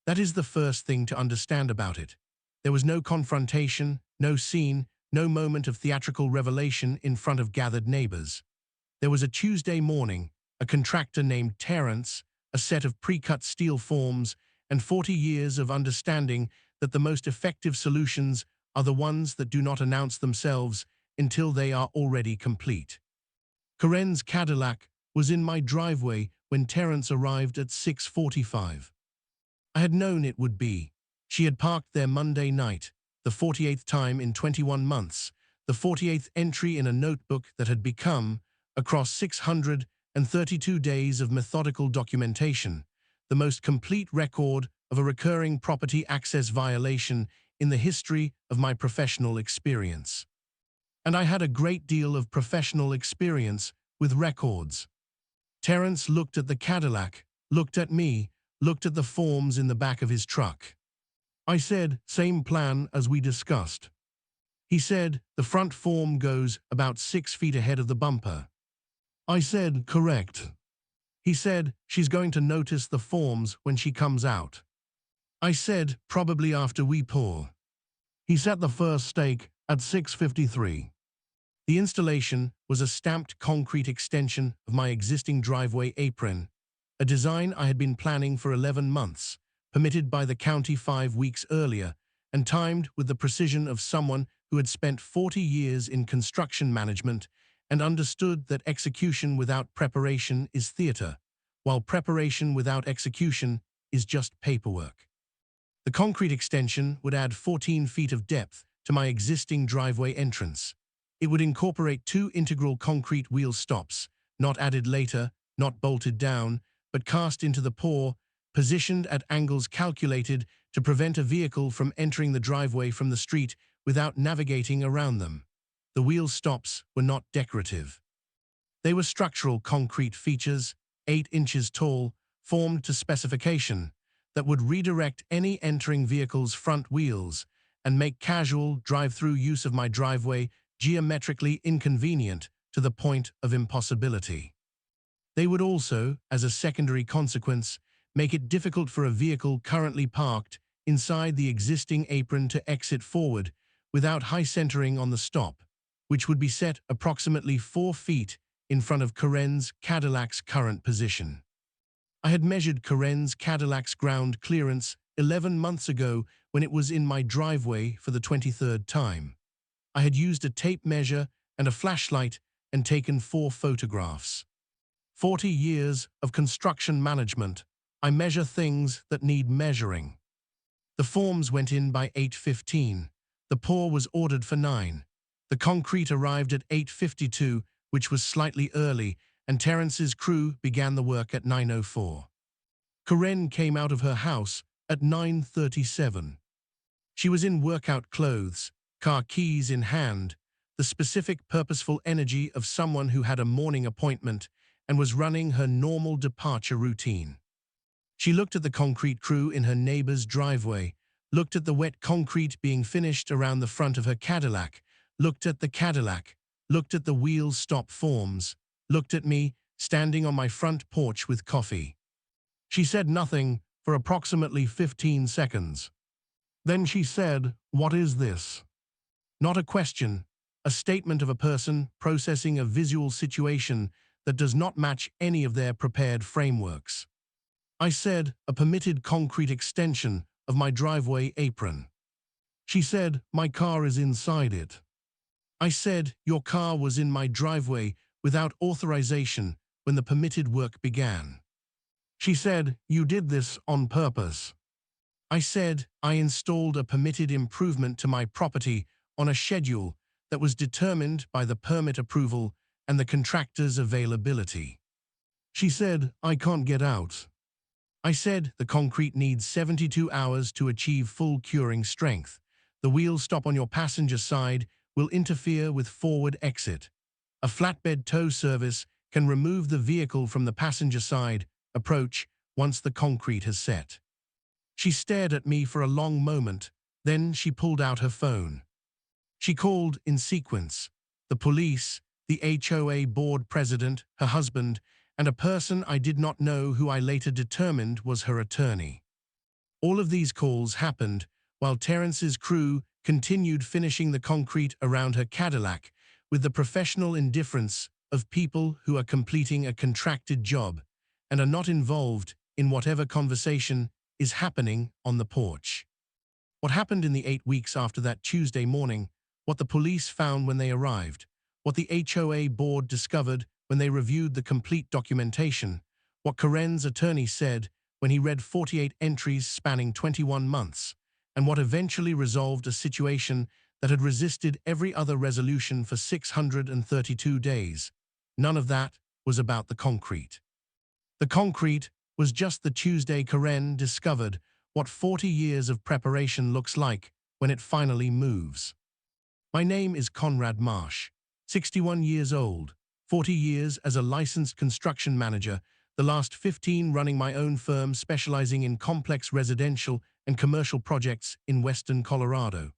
That is the first thing to understand about it. There was no confrontation, no scene, no moment of theatrical revelation in front of gathered neighbors. There was a Tuesday morning, a contractor named Terence, a set of pre-cut steel forms, and 40 years of understanding that the most effective solutions are the ones that do not announce themselves until they are already complete. Corinne's Cadillac was in my driveway when Terence arrived at 6:45. I had known it would be. She had parked there Monday night, the 48th time in 21 months, the 48th entry in a notebook that had become, across 632 days of methodical documentation, the most complete record of a recurring property access violation in the history of my professional experience. And I had a great deal of professional experience with records. Terence looked at the Cadillac, looked at me, looked at the forms in the back of his truck. I said, "Same plan as we discussed." He said, "The front form goes about 6 feet ahead of the bumper." I said, "Correct." He said, "She's going to notice the forms when she comes out." I said, "Probably after we pour." He set the first stake at 6:53. The installation was a stamped concrete extension of my existing driveway apron, a design I had been planning for 11 months, permitted by the county 5 weeks earlier, and timed with the precision of someone who had spent 40 years in construction management and understood that execution without preparation is theater, while preparation without execution is just paperwork. The concrete extension would add 14 feet of depth to my existing driveway entrance. It would incorporate 2 integral concrete wheel stops, not added later, not bolted down, but cast into the pour, positioned at angles calculated to prevent a vehicle from entering the driveway from the street without navigating around them. The wheel stops were not decorative. They were structural concrete features, 8 inches tall, formed to specification, that would redirect any entering vehicle's front wheels and make casual drive-through use of my driveway geometrically inconvenient to the point of impossibility. They would also, as a secondary consequence, make it difficult for a vehicle currently parked inside the existing apron to exit forward without high centering on the stop, which would be set approximately 4 feet in front of Corinne's Cadillac's current position. I had measured Corinne's Cadillac's ground clearance 11 months ago when it was in my driveway for the 23rd time. I had used a tape measure and a flashlight and taken 4 photographs. 40 years of construction management, I measure things that need measuring. The forms went in by 8:15. The pour was ordered for 9. The concrete arrived at 8:52, which was slightly early, and Terence's crew began the work at 9:04. Corinne came out of her house at 9:37. She was in workout clothes, car keys in hand, the specific purposeful energy of someone who had a morning appointment and was running her normal departure routine. She looked at the concrete crew in her neighbor's driveway, looked at the wet concrete being finished around the front of her Cadillac, looked at the Cadillac, looked at the wheel stop forms, looked at me, standing on my front porch with coffee. She said nothing for approximately 15 seconds. Then she said, "What is this?" Not a question, a statement of a person processing a visual situation that does not match any of their prepared frameworks. I said, "A permitted concrete extension of my driveway apron." She said, "My car is inside it." I said, "Your car was in my driveway without authorization when the permitted work began." She said, "You did this on purpose." I said, "I installed a permitted improvement to my property on a schedule that was determined by the permit approval and the contractor's availability." She said, "I can't get out." I said, "The concrete needs 72 hours to achieve full curing strength. The wheel stop on your passenger side will interfere with forward exit. A flatbed tow service can remove the vehicle from the passenger side approach once the concrete has set." She stared at me for a long moment, then she pulled out her phone. She called in sequence the police, the HOA board president, her husband, and a person I did not know who I later determined was her attorney. All of these calls happened while Terence's crew continued finishing the concrete around her Cadillac with the professional indifference of people who are completing a contracted job and are not involved in whatever conversation is happening on the porch. What happened in the 8 weeks after that Tuesday morning, what the police found when they arrived, what the HOA board discovered when they reviewed the complete documentation, what Karen's attorney said when he read 48 entries spanning 21 months, and what eventually resolved a situation that had resisted every other resolution for 632 days. None of that was about the concrete. The concrete was just the Tuesday Karen discovered what 40 years of preparation looks like when it finally moves. My name is Conrad Marsh, 61 years old, 40 years as a licensed construction manager, the last 15 running my own firm specializing in complex residential and commercial projects in western Colorado.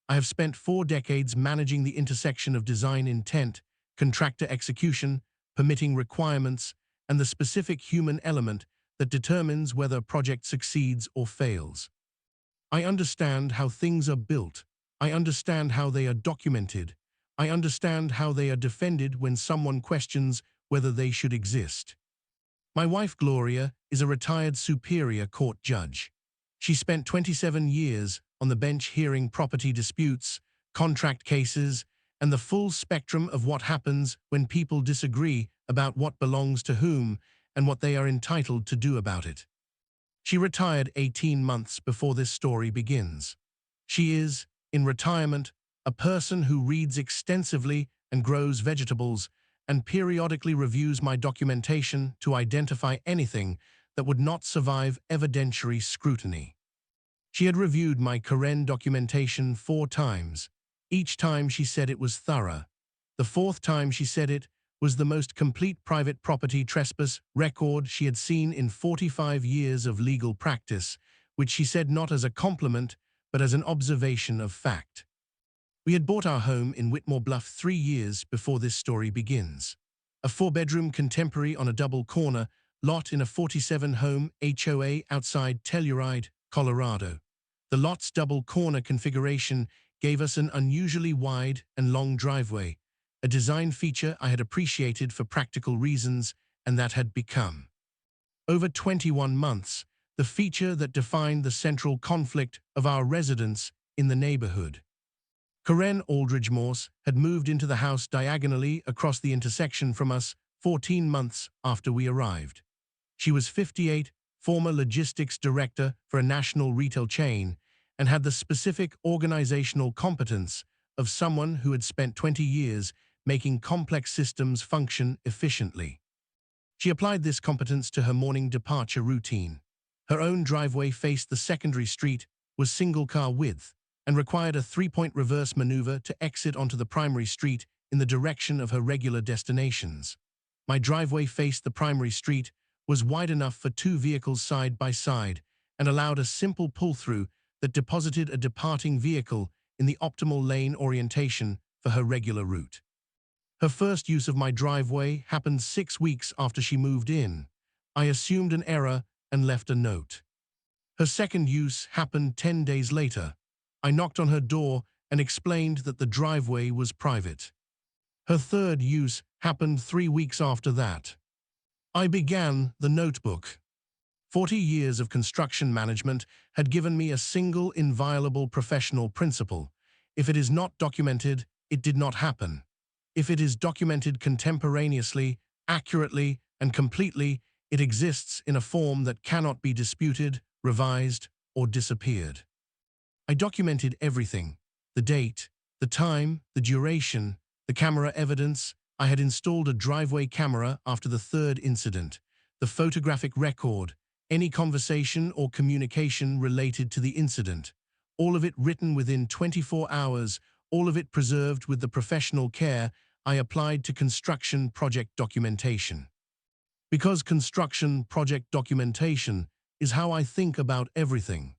I have spent 4 decades managing the intersection of design intent, contractor execution, permitting requirements, and the specific human element that determines whether a project succeeds or fails. I understand how things are built. I understand how they are documented. I understand how they are defended when someone questions whether they should exist. My wife Gloria is a retired Superior Court judge. She spent 27 years on the bench hearing property disputes, contract cases, and the full spectrum of what happens when people disagree about what belongs to whom and what they are entitled to do about it. She retired 18 months before this story begins. She is, in retirement, a person who reads extensively and grows vegetables and periodically reviews my documentation to identify anything that would not survive evidentiary scrutiny. She had reviewed my Karen documentation 4 times. Each time she said it was thorough. The 4th time she said it was the most complete private property trespass record she had seen in 45 years of legal practice, which she said not as a compliment, but as an observation of fact. We had bought our home in Whitmore Bluff 3 years before this story begins. A 4-bedroom contemporary on a double corner lot in a 47-home HOA outside Telluride, Colorado. The lot's double corner configuration gave us an unusually wide and long driveway, a design feature I had appreciated for practical reasons and that had become, over 21 months, the feature that defined the central conflict of our residence in the neighborhood. Karen Aldridge Morse had moved into the house diagonally across the intersection from us 14 months after we arrived. She was 58, former logistics director for a national retail chain, and had the specific organizational competence of someone who had spent 20 years making complex systems function efficiently. She applied this competence to her morning departure routine. Her own driveway faced the secondary street, was single-car width, and required a 3-point reverse maneuver to exit onto the primary street in the direction of her regular destinations. My driveway faced the primary street, was wide enough for 2 vehicles side by side, and allowed a simple pull-through that deposited a departing vehicle in the optimal lane orientation for her regular route. Her first use of my driveway happened 6 weeks after she moved in. I assumed an error and left a note. Her second use happened 10 days later. I knocked on her door and explained that the driveway was private. Her third use happened 3 weeks after that. I began the notebook. 40 years of construction management had given me a single inviolable professional principle. If it is not documented, it did not happen. If it is documented contemporaneously, accurately, and completely, it exists in a form that cannot be disputed, revised, or disappeared. I documented everything: the date, the time, the duration, the camera evidence. I had installed a driveway camera after the 3rd incident, the photographic record, any conversation or communication related to the incident, all of it written within 24 hours, all of it preserved with the professional care I applied to construction project documentation. Because construction project documentation is how I think about everything.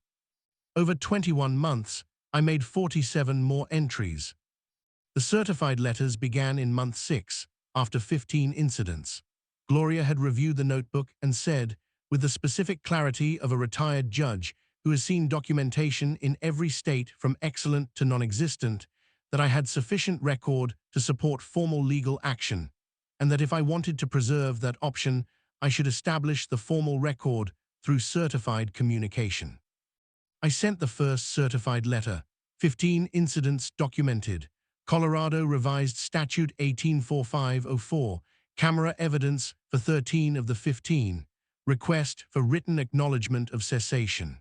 Over 21 months, I made 47 more entries. The certified letters began in month 6, after 15 incidents. Gloria had reviewed the notebook and said, with the specific clarity of a retired judge, who has seen documentation in every state from excellent to non-existent, that I had sufficient record to support formal legal action, and that if I wanted to preserve that option, I should establish the formal record through certified communication. I sent the first certified letter, 15 incidents documented, Colorado Revised Statute 184504, camera evidence for 13 of the 15, request for written acknowledgement of cessation.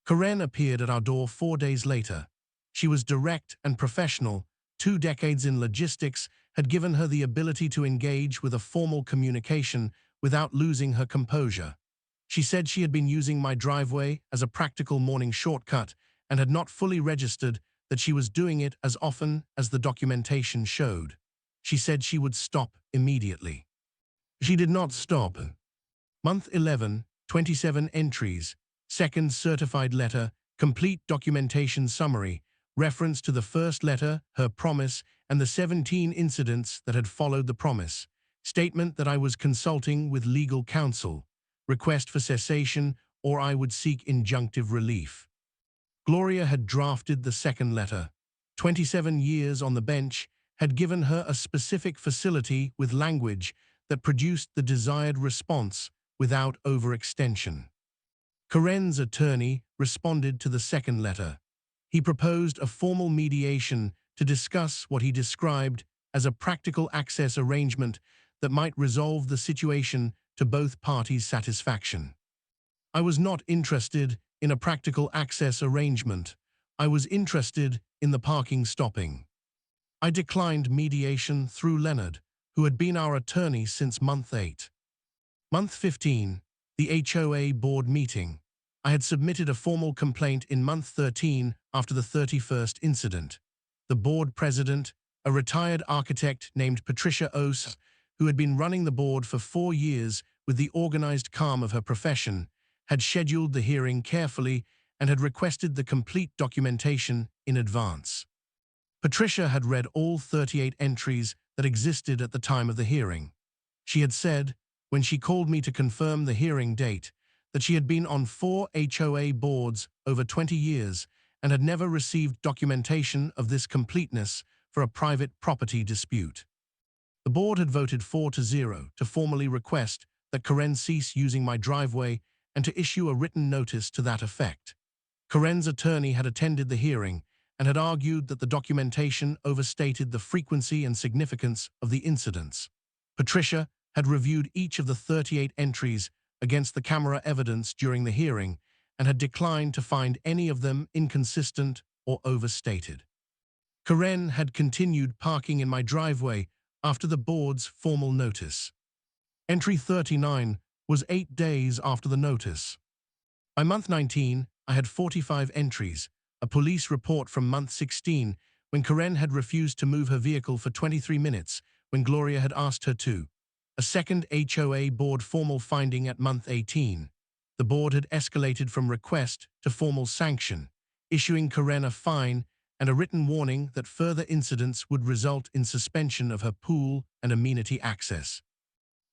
Karen appeared at our door 4 days later. She was direct and professional. 2 decades in logistics had given her the ability to engage with a formal communication without losing her composure. She said she had been using my driveway as a practical morning shortcut and had not fully registered that she was doing it as often as the documentation showed. She said she would stop immediately. She did not stop. Month 11, 27 entries, second certified letter, complete documentation summary, reference to the first letter, her promise, and the 17 incidents that had followed the promise, statement that I was consulting with legal counsel, request for cessation or I would seek injunctive relief. Gloria had drafted the second letter. 27 years on the bench had given her a specific facility with language that produced the desired response without overextension. Karen's attorney responded to the second letter. He proposed a formal mediation to discuss what he described as a practical access arrangement that might resolve the situation to both parties' satisfaction. I was not interested in a practical access arrangement. I was interested in the parking stopping. I declined mediation through Leonard, who had been our attorney since month 8. Month 15, the HOA board meeting. I had submitted a formal complaint in month 13 after the 31st incident. The board president, a retired architect named Patricia Ose, who had been running the board for 4 years with the organized calm of her profession, had scheduled the hearing carefully and had requested the complete documentation in advance. Patricia had read all 38 entries that existed at the time of the hearing. She had said, when she called me to confirm the hearing date, that she had been on 4 HOA boards over 20 years and had never received documentation of this completeness for a private property dispute. The board had voted 4-0 to formally request that Karen cease using my driveway and to issue a written notice to that effect. Karen's attorney had attended the hearing and had argued that the documentation overstated the frequency and significance of the incidents. Patricia had reviewed each of the 38 entries against the camera evidence during the hearing and had declined to find any of them inconsistent or overstated. Karen had continued parking in my driveway after the board's formal notice. Entry 39 was 8 days after the notice. By month 19, I had 45 entries, a police report from month 16 when Karen had refused to move her vehicle for 23 minutes when Gloria had asked her to, a second HOA board formal finding at month 18. The board had escalated from request to formal sanction, issuing Karen a fine and a written warning that further incidents would result in suspension of her pool and amenity access,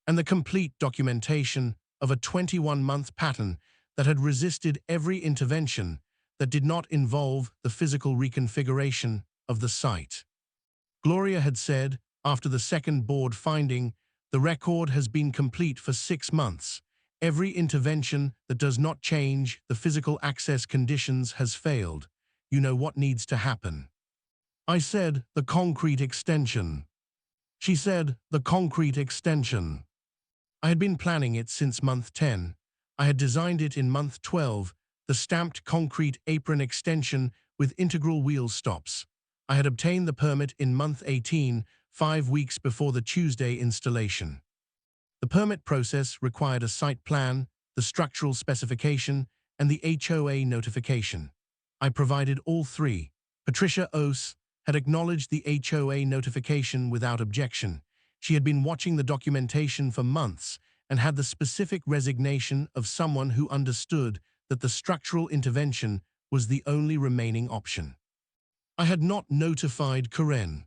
and the complete documentation of a 21-month pattern that had resisted every intervention that did not involve the physical reconfiguration of the site. Gloria had said, after the second board finding, the record has been complete for 6 months. Every intervention that does not change the physical access conditions has failed. You know what needs to happen. I said, the concrete extension. She said, the concrete extension. I had been planning it since month 10. I had designed it in month 12, the stamped concrete apron extension with integral wheel stops. I had obtained the permit in month 18, 5 weeks before the Tuesday installation. The permit process required a site plan, the structural specification, and the HOA notification. I provided all 3. Patricia Ose had acknowledged the HOA notification without objection. She had been watching the documentation for months and had the specific resignation of someone who understood that the structural intervention was the only remaining option. I had not notified Karen.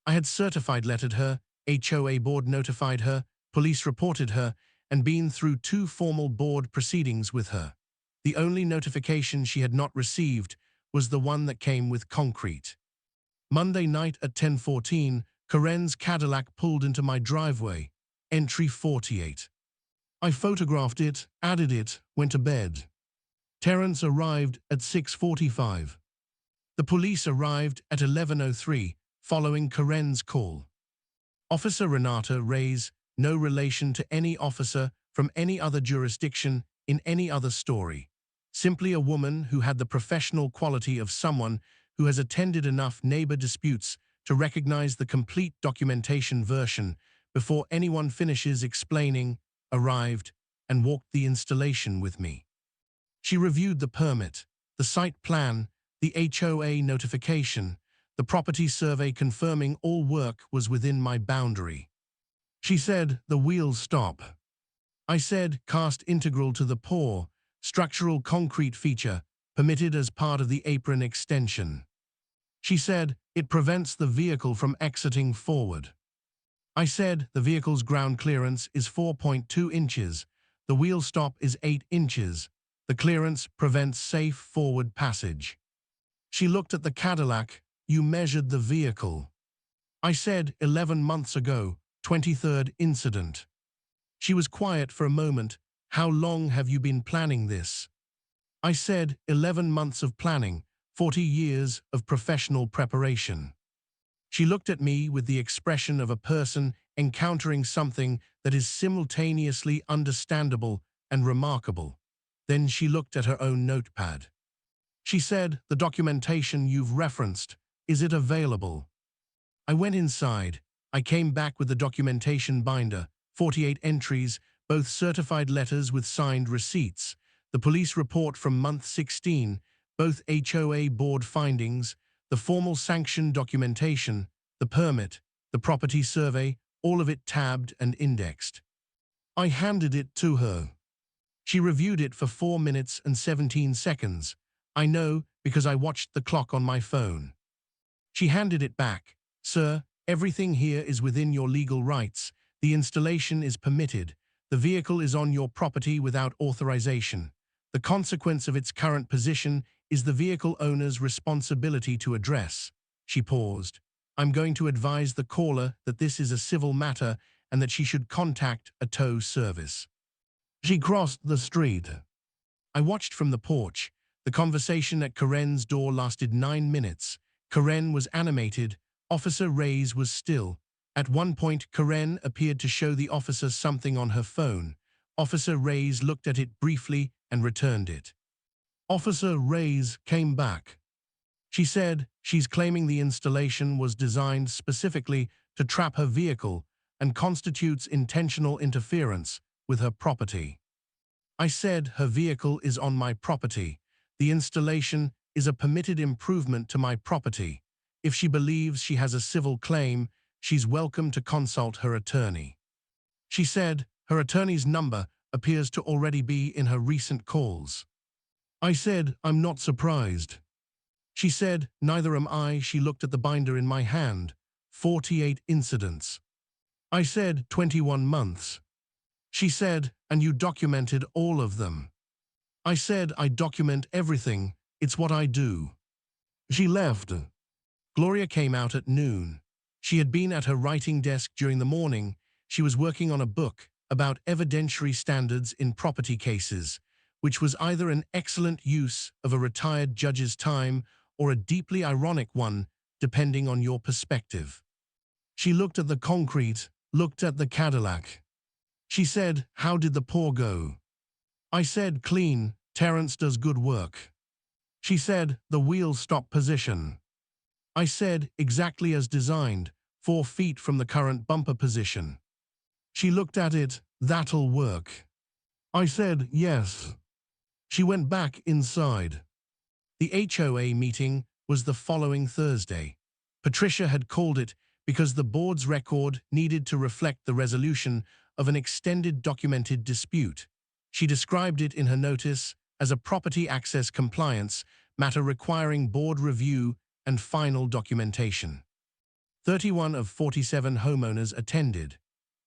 I had certified lettered her, HOA board notified her, police reported her, and been through 2 formal board proceedings with her. The only notification she had not received was the one that came with concrete. Monday night at 10:14, Karen's Cadillac pulled into my driveway, entry 48. I photographed it, added it, went to bed. Terence arrived at 6:45. The police arrived at 11:03, following Karen's call. Officer Renata Reyes, no relation to any officer from any other jurisdiction in any other story. Simply a woman who had the professional quality of someone who has attended enough neighbor disputes to recognize the complete documentation version before anyone finishes explaining, arrived, and walked the installation with me. She reviewed the permit, the site plan, the HOA notification, the property survey confirming all work was within my boundary. She said, "The wheels stop." I said, "Cast integral to the pour, structural concrete feature, permitted as part of the apron extension." She said, "It prevents the vehicle from exiting forward." I said, "The vehicle's ground clearance is 4.2 inches. The wheel stop is 8 inches. The clearance prevents safe forward passage." She looked at the Cadillac. "You measured the vehicle." I said, 11 months ago, 23rd incident." She was quiet for a moment. "How long have you been planning this?" I said, 11 months of planning, 40 years of professional preparation." She looked at me with the expression of a person encountering something that is simultaneously understandable and remarkable. Then she looked at her own notepad. She said, "The documentation you've referenced, is it available?" I went inside. I came back with the documentation binder, 48 entries, both certified letters with signed receipts, the police report from month 16, both HOA board findings, the formal sanction documentation, the permit, the property survey, all of it tabbed and indexed. I handed it to her. She reviewed it for 4 minutes and 17 seconds. I know because I watched the clock on my phone. She handed it back. "Sir, everything here is within your legal rights. The installation is permitted. The vehicle is on your property without authorization. The consequence of its current position is the vehicle owner's responsibility to address." She paused. "I'm going to advise the caller that this is a civil matter and that she should contact a tow service." She crossed the street. I watched from the porch. The conversation at Karen's door lasted 9 minutes. Karen was animated. Officer Reyes was still. At one point, Karen appeared to show the officer something on her phone. Officer Reyes looked at it briefly and returned it. Officer Reyes came back. She said she's claiming the installation was designed specifically to trap her vehicle and constitutes intentional interference with her property. I said her vehicle is on my property. The installation is a permitted improvement to my property. If she believes she has a civil claim, she's welcome to consult her attorney. She said her attorney's number appears to already be in her recent calls. I said, "I'm not surprised." She said, "Neither am I." She looked at the binder in my hand. 48 incidents. I said, 21 months. She said, "And you documented all of them." I said, "I document everything. It's what I do." She left. Gloria came out at noon. She had been at her writing desk during the morning. She was working on a book about evidentiary standards in property cases, which was either an excellent use of a retired judge's time or a deeply ironic one, depending on your perspective. She looked at the concrete, looked at the Cadillac. She said, "How did the pour go?" I said, "Clean. Terence does good work." She said, "The wheel stop position." I said, "Exactly as designed, 4 feet from the current bumper position." She looked at it. "That'll work." I said, "Yes." She went back inside. The HOA meeting was the following Thursday. Patricia had called it because the board's record needed to reflect the resolution of an extended documented dispute. She described it in her notice as a property access compliance matter requiring board review and final documentation. 31 of 47 homeowners attended.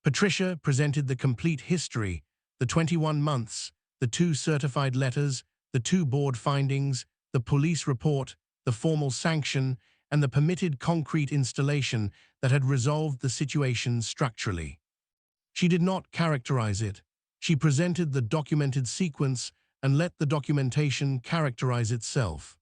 Patricia presented the complete history, the 21 months, the 2 certified letters, the 2 board findings, the police report, the formal sanction, and the permitted concrete installation that had resolved the situation structurally. She did not characterize it. She presented the documented sequence and let the documentation characterize itself.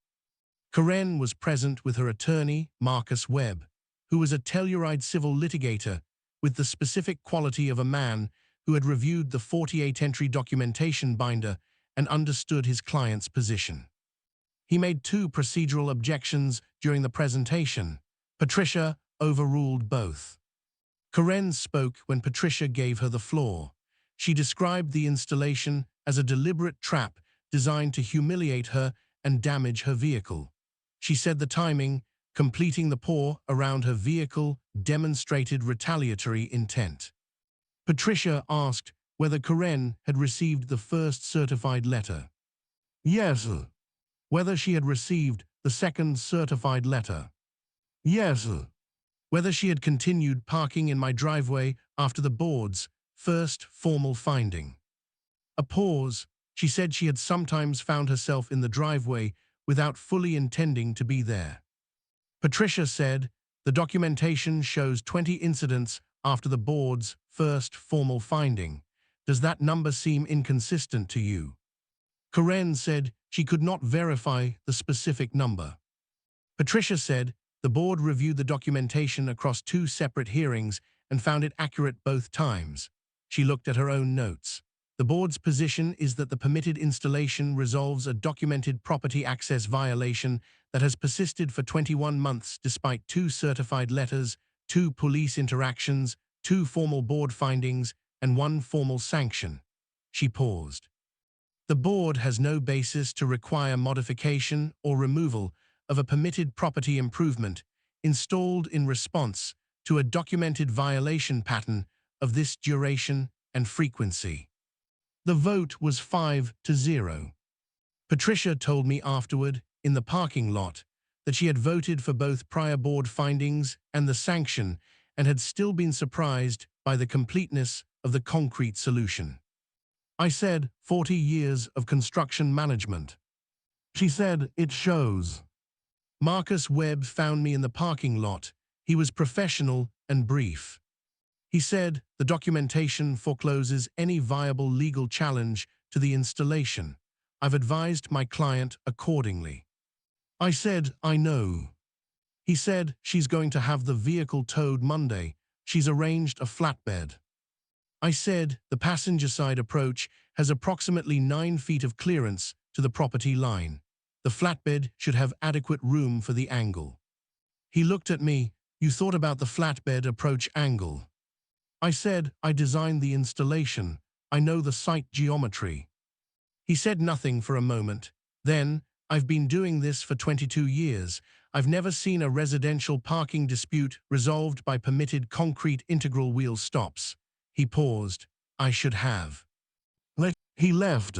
Karen was present with her attorney, Marcus Webb, who was a Telluride civil litigator with the specific quality of a man who had reviewed the 48-entry documentation binder and understood his client's position. He made 2 procedural objections during the presentation. Patricia overruled both. Karen spoke when Patricia gave her the floor. She described the installation as a deliberate trap designed to humiliate her and damage her vehicle. She said the timing, completing the pour around her vehicle, demonstrated retaliatory intent. Patricia asked whether Karen had received the first certified letter. Yes. Whether she had received the second certified letter. Yes. Whether she had continued parking in my driveway after the board's first formal finding. A pause. She said she had sometimes found herself in the driveway without fully intending to be there. Patricia said, the documentation shows 20 incidents after the board's first formal finding. Does that number seem inconsistent to you? Karen said she could not verify the specific number. Patricia said the board reviewed the documentation across 2 separate hearings and found it accurate both times. She looked at her own notes. The board's position is that the permitted installation resolves a documented property access violation that has persisted for 21 months despite 2 certified letters, 2 police interactions, 2 formal board findings, and 1 formal sanction. She paused. The board has no basis to require modification or removal of a permitted property improvement installed in response to a documented violation pattern of this duration and frequency. The vote was 5-0. Patricia told me afterward, in the parking lot, that she had voted for both prior board findings and the sanction and had still been surprised by the completeness of the concrete solution. I said, 40 years of construction management. She said, it shows. Marcus Webb found me in the parking lot. He was professional and brief. He said, the documentation forecloses any viable legal challenge to the installation. I've advised my client accordingly. I said, I know. He said, she's going to have the vehicle towed Monday. She's arranged a flatbed. I said, the passenger side approach has approximately 9 feet of clearance to the property line. The flatbed should have adequate room for the angle. He looked at me. You thought about the flatbed approach angle. I said, I designed the installation. I know the site geometry. He said nothing for a moment. Then, I've been doing this for 22 years. I've never seen a residential parking dispute resolved by permitted concrete integral wheel stops. He paused. I should have. He left.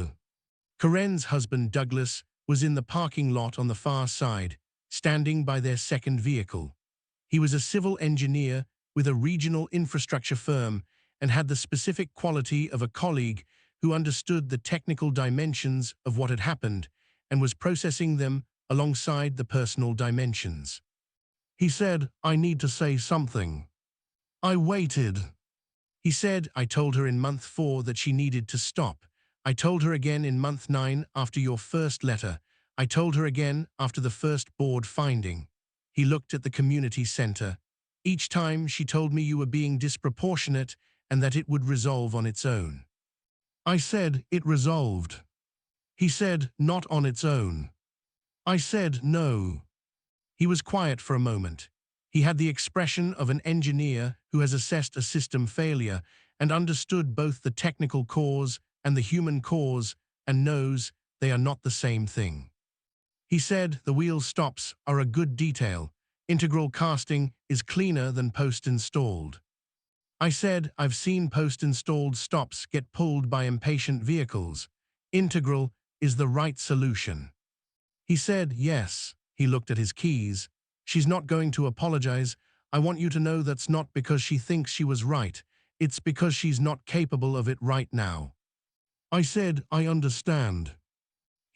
Karen's husband Douglas was in the parking lot on the far side, standing by their second vehicle. He was a civil engineer with a regional infrastructure firm and had the specific quality of a colleague who understood the technical dimensions of what had happened and was processing them alongside the personal dimensions. He said, I need to say something. I waited. He said, I told her in month 4 that she needed to stop. I told her again in month 9 after your first letter. I told her again after the first board finding. He looked at the community center. Each time she told me you were being disproportionate and that it would resolve on its own. I said, it resolved. He said, not on its own. I said, no. He was quiet for a moment. He had the expression of an engineer who has assessed a system failure and understood both the technical cause and the human cause and knows they are not the same thing. He said, the wheel stops are a good detail. Integral casting is cleaner than post-installed. I said, I've seen post-installed stops get pulled by impatient vehicles. Integral is the right solution. He said, yes. He looked at his keys. She's not going to apologize. I want you to know that's not because she thinks she was right. It's because she's not capable of it right now. I said, I understand.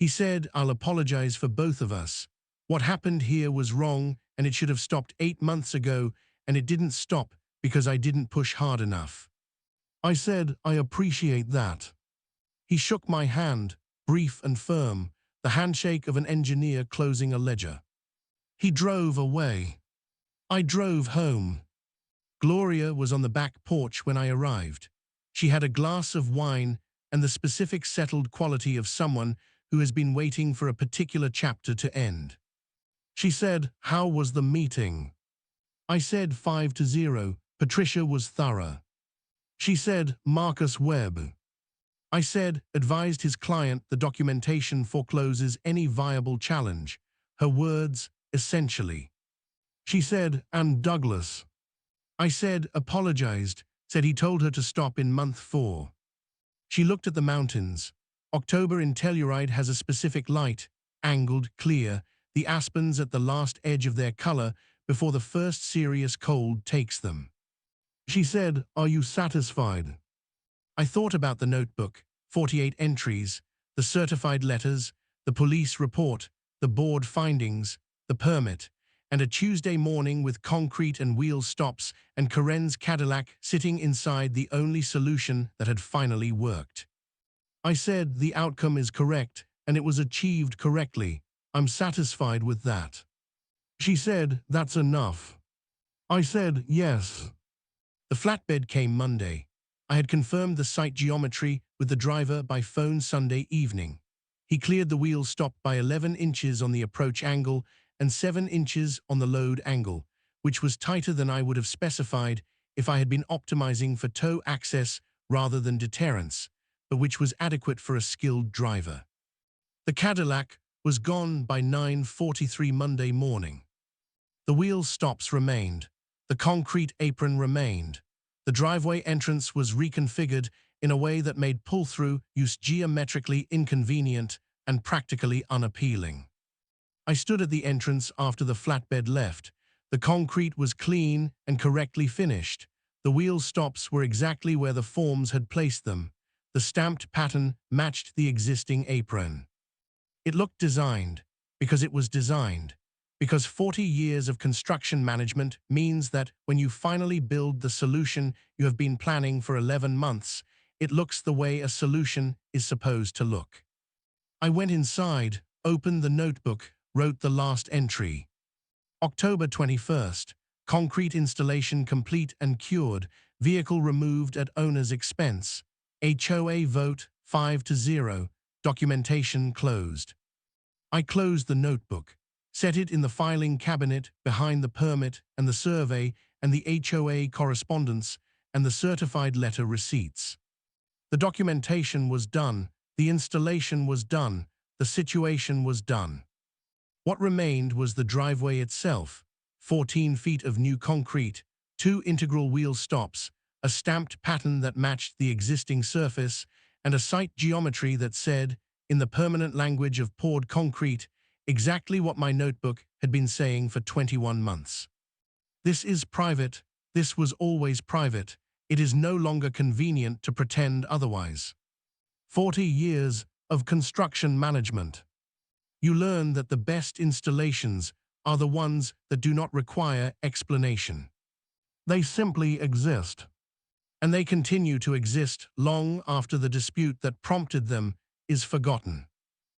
He said, "I'll apologize for both of us. What happened here was wrong, and it should have stopped 8 months ago, and it didn't stop because I didn't push hard enough." I said, "I appreciate that." He shook my hand, brief and firm, the handshake of an engineer closing a ledger. He drove away. I drove home. Gloria was on the back porch when I arrived. She had a glass of wine and the specific settled quality of someone who has been waiting for a particular chapter to end. She said, "How was the meeting?" I said 5-0. Patricia was thorough. She said, "Marcus Webb." I said, "Advised his client the documentation forecloses any viable challenge." Her words, essentially. She said, "And Douglas?" I said, "Apologized, said he told her to stop in month 4. She looked at the mountains. October in Telluride has a specific light, angled, clear, the aspens at the last edge of their color before the first serious cold takes them. She said, "Are you satisfied?" I thought about the notebook, 48 entries, the certified letters, the police report, the board findings, the permit, and a Tuesday morning with concrete and wheel stops and Karen's Cadillac sitting inside the only solution that had finally worked. I said, "The outcome is correct, and it was achieved correctly. I'm satisfied with that." She said, "That's enough." I said, "Yes." The flatbed came Monday. I had confirmed the site geometry with the driver by phone Sunday evening. He cleared the wheel stop by 11 inches on the approach angle and 7 inches on the load angle, which was tighter than I would have specified if I had been optimizing for toe access rather than deterrence, but which was adequate for a skilled driver. The Cadillac was gone by 9:43 Monday morning. The wheel stops remained. The concrete apron remained. The driveway entrance was reconfigured in a way that made pull-through use geometrically inconvenient and practically unappealing. I stood at the entrance after the flatbed left. The concrete was clean and correctly finished. The wheel stops were exactly where the forms had placed them. The stamped pattern matched the existing apron. It looked designed, because it was designed. Because 40 years of construction management means that when you finally build the solution you have been planning for 11 months, it looks the way a solution is supposed to look. I went inside, opened the notebook, wrote the last entry. October 21st, concrete installation complete and cured, vehicle removed at owner's expense. HOA vote 5-0, documentation closed. I closed the notebook, set it in the filing cabinet behind the permit and the survey and the HOA correspondence and the certified letter receipts. The documentation was done, the installation was done, the situation was done. What remained was the driveway itself, 14 feet of new concrete, 2 integral wheel stops, a stamped pattern that matched the existing surface, and a site geometry that said, in the permanent language of poured concrete, exactly what my notebook had been saying for 21 months. This is private. This was always private. It is no longer convenient to pretend otherwise. 40 years of construction management. You learn that the best installations are the ones that do not require explanation. They simply exist. And they continue to exist long after the dispute that prompted them is forgotten.